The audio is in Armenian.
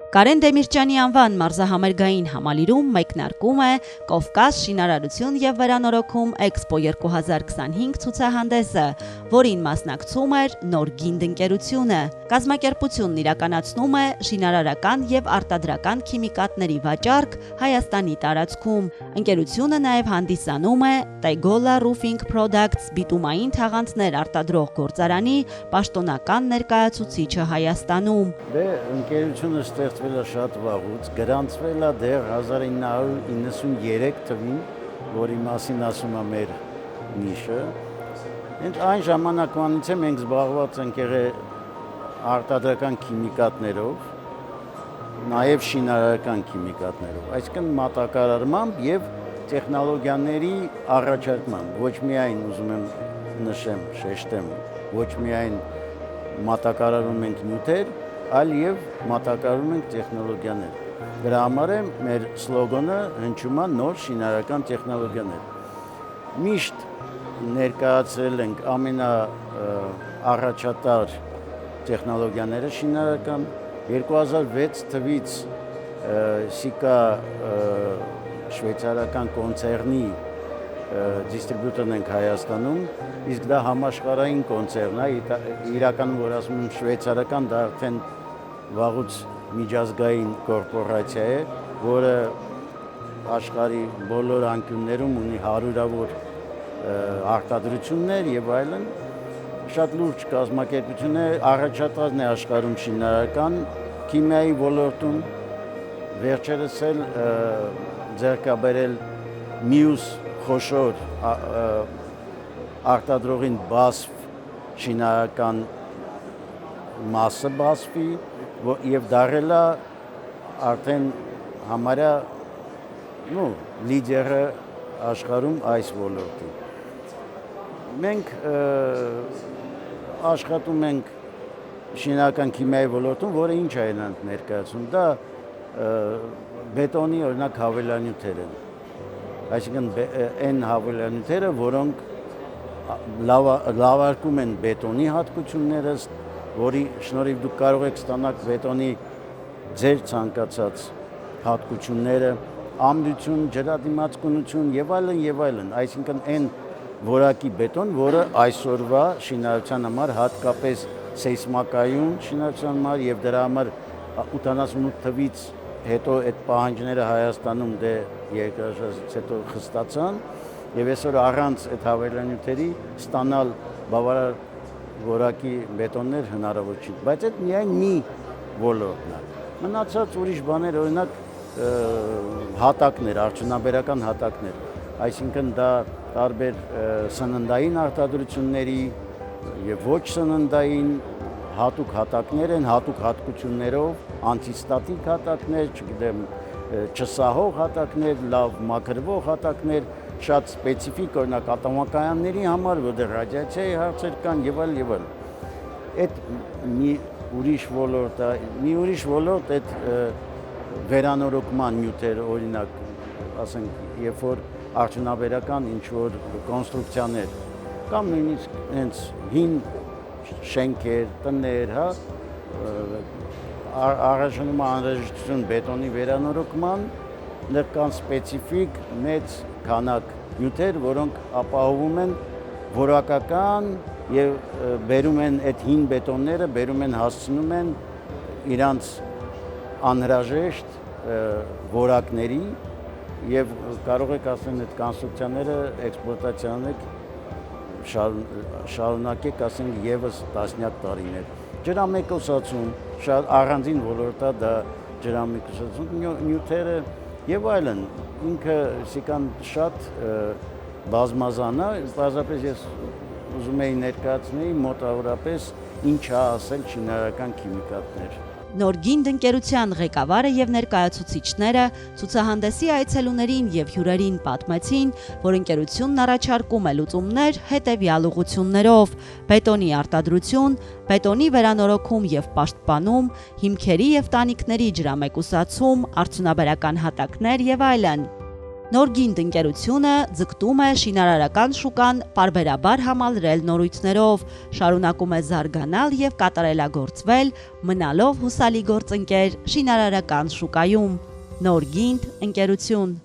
Կարեն Դեմիրճյանի անվան մարզահամերգային համալիրում մեկնարկում է «Կովկաս. շինարարություն և վերանորոգում Էքսպո 2025» ցուցահանդեսը, որին մասնակցում էր Նոր Գինդ ընկերությունը։ Կազմակերպությունն իրականացնում է շինարարական և արտադրական քիմիկատների վաճառք Հայաստանի տարածքում։ Ընկերությունը նաև հանդիսանում է Tegola Roofing Products բիտումային թաղանթներ արտադրող գործարանի պաշտոնական ներկայացուցիչը Հայաստանում։ Ընկերությունը ստեղծվել է շատ վաղուց, գրանցվել է դեռ 1993 թվին, որի մասին ասում է մեր նիշը։ Այն ժամանակվանից մենք զբաղված ենք եղել արտադրական քիմիկատներով, նաև շինարարական քիմիկատներով, այսինքն մատակարարմամբ և տեխնոլոգիաների առաջարկմամբ, ոչ միայն ուզում եմ նշեմ, շեշտեմ, ոչ միայն մատակարարում ենք նյութեր, այլ և մատակարարում ենք տեխնոլոգիաներ։ Դրա համար է մեր սլոգանը հնչում է նոր շինարարական տեխնոլոգիաներ։ Միշտ ներկայացրել ենք ամենաառաջատար տեխնոլոգիաները շինարարական։ 2006 թվից Sika շվեյցարական կոնցեռնի դիստրիբյուտորն ենք Հայաստանում, իսկ դա համաշխարհային կոնցեռն է, իրականում որ ասում եմ շվեյցարական, դա արդեն վաղուց միջազգային կորպորացիա է, որը աշխարհի բոլոր անկյուններում ունի հարյուրավոր արտադրություններ եւ այլն, շատ լուրջ կազմակերպություն է, առաջատարն է աշխարհում շինարարական քիմիայի ոլորտում, վերջերս էլ ձեռք է բերել մյուս խոշոր արտադրողին BASF շինարարական մասը BASF-ի և դարել է արդեն համարյա լիդերը աշխարհում այս ոլորտի։ Մենք աշխատում ենք շինարարական քիմիայի ոլորտում, որը ինչ է ներկայացնում, դա բետոնի օրինակ հավելանյութեր են, այսինքն այն հավելանյութերը, որոնք լավարկում են բետոնի հատկությունները, որի շնորհիվ դուք կարող եք ստանալ բետոնի ձեր ցանկացած հատկությունները, ամրություն, ջրադիմացկունություն եւ այլն, այսինքն այն որակի բետոն, որը այսօրվա շինարարության համար, հատկապես սեյսմակայուն շինարարության համար եւ դրա համար 88 թվից հետո այդ պահանջները Հայաստանում երկրաշարժից հետո խստացան եւ այսօր առանց այդ հավելանյութերի ստանալ բավարար որակի բետոններ հնարավոր չի, բայց այդ միայն մի ոլորտն է։ Մնացած ուրիշ բաներ, օրինակ հատակներ, արդյունաբերական հատակներ, այսինքն դա տարբեր սննդային արտադրությունների եւ ոչ սննդային հատուկ հատակներ են, հատուկ հատկություններով, անտիստատիկ հատակներ, չգիտեմ, չսահող հատակներ, լավ մաքրվող հատակներ, շատ սպეციფიկ օրինակ ատոմակայանների համար, որտեղ ռադիացիայի հարցեր կան եւ այլն։ Այդ մի ուրիշ ոլորտ է, մի ուրիշ ոլորտ այդ վերանորոգման նյութեր, օրինակ, ասենք, երբ որ արդյունաբերական ինչ-որ կոնստրուկցիաներ կամ նույնիսկ հենց հին շենքեր, տներ, առաջանում անհրաժեշտություն բետոնի վերանորոգման, դեռ կան սպეციფიկ մեծ քանակ նյութեր, որոնք ապահովում են որակական եւ բերում են այդ հին բետոնները, բերում են հասցնում են իրանց անհրաժեշտ որակների եւ կարող եք ասեն այդ կոնստրուկցիաները էքսպլուատացիան շարունակեք ասենք եւս տասնյակ տարիներ։ Ջրամեկուսացում, շատ առանձին ոլորտ է դա ջրամեկուսացում, նյութերը եւ այլն, ինքը Սիկան շատ բազմազան է, պարզապես ես ուզում էի ներկայացնել մոտավորապես ինչ է ասել շինարարական քիմիկատներ։ Նոր Գինդ ընկերության ղեկավարը եւ ներկայացուցիչները ցուցահանդեսի այցելուներին եւ հյուրերին պատմեցին, որ ընկերությունն առաջարկում է լուծումներ հետեւյալ ուղղություններով՝ բետոնի արտադրություն, բետոնի վերանորոգում եւ պաշտպանում, հիմքերի եւ տանիքների ջրամեկուսացում, արդյունաբերական հատակներ եւ այլն։ Նորգինդ ընկերությունը ձգտում է շինարարական շուկան պարբերաբար համալրել նորույթներով, շարունակում է զարգանալ եւ կատարելագործվել, մնալով հուսալի գործընկեր շինարարական շուկայում։ Նորգինդ ընկերություն